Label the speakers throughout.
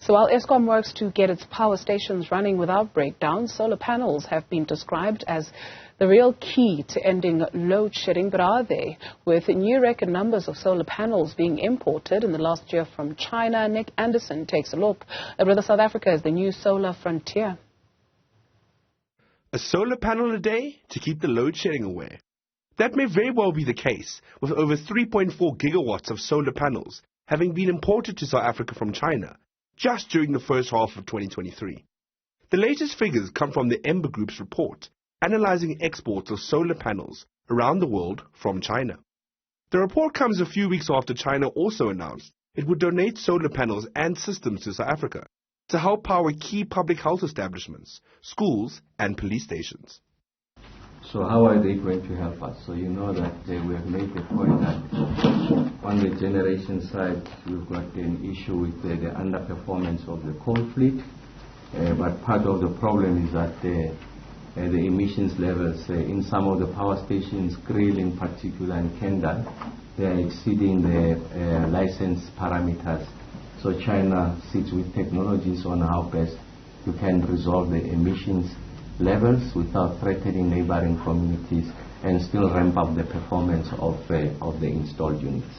Speaker 1: So while Eskom works to get its power stations running without breakdowns, solar panels have been described as the real key to ending load shedding. But are they? With new record numbers of solar panels being imported in the last year from China, Nick Andersen takes a look at whether South Africa is the new solar frontier.
Speaker 2: A solar panel a day to keep the load shedding away. That may very well be the case, with over 3.4 gigawatts of solar panels having been imported to South Africa from China just during the first half of 2023. The latest figures come from the Ember Group's report analyzing exports of solar panels around the world from China. The report comes a few weeks after China also announced it would donate solar panels and systems to South Africa to help power key public health establishments, schools and police stations.
Speaker 3: So how are they going to help us? So you know that we have made the point that on the generation side, we've got an issue with the underperformance of the coal fleet. But part of the problem is that the emissions levels in some of the power stations, Kriel in particular and Kendal, they are exceeding the license parameters. So China sits with technologies on how best you can resolve the emissions levels without threatening neighboring communities and still ramp up the performance of the installed units.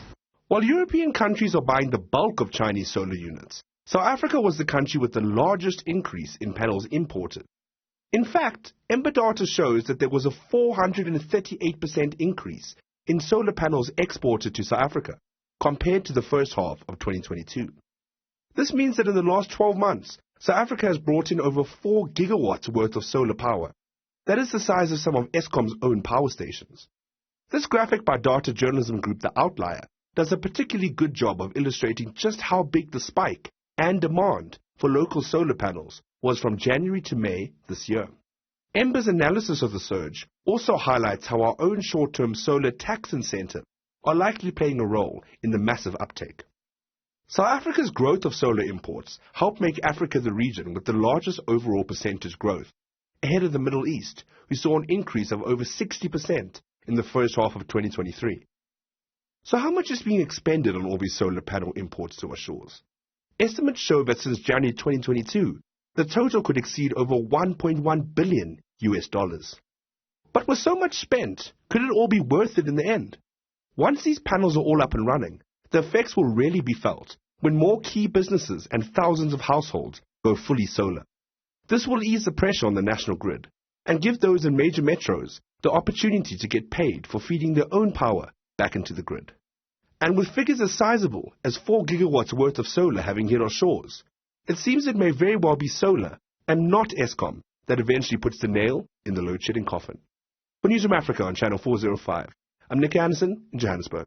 Speaker 2: While European countries are buying the bulk of Chinese solar units, South Africa was the country with the largest increase in panels imported. In fact, Ember data shows that there was a 438% increase in solar panels exported to South Africa compared to the first half of 2022. This means that in the last 12 months, South Africa has brought in over 4 gigawatts worth of solar power. That is the size of some of Eskom's own power stations. This graphic by data journalism group The Outlier does a particularly good job of illustrating just how big the spike and demand for local solar panels was from January to May this year. Ember's analysis of the surge also highlights how our own short-term solar tax incentive are likely playing a role in the massive uptake. South Africa's growth of solar imports helped make Africa the region with the largest overall percentage growth, ahead of the Middle East, who saw an increase of over 60% in the first half of 2023. So how much is being expended on all these solar panel imports to our shores? Estimates show that since January 2022, the total could exceed over $1.1 billion. But with so much spent, could it all be worth it in the end? Once these panels are all up and running, the effects will really be felt when more key businesses and thousands of households go fully solar. This will ease the pressure on the national grid and give those in major metros the opportunity to get paid for feeding their own power back into the grid. And with figures as sizable as 4 gigawatts worth of solar having hit our shores, it seems it may very well be solar and not Eskom that eventually puts the nail in the load-shedding coffin. For Newzroom Afrika on Channel 405, I'm Nick Andersen in Johannesburg.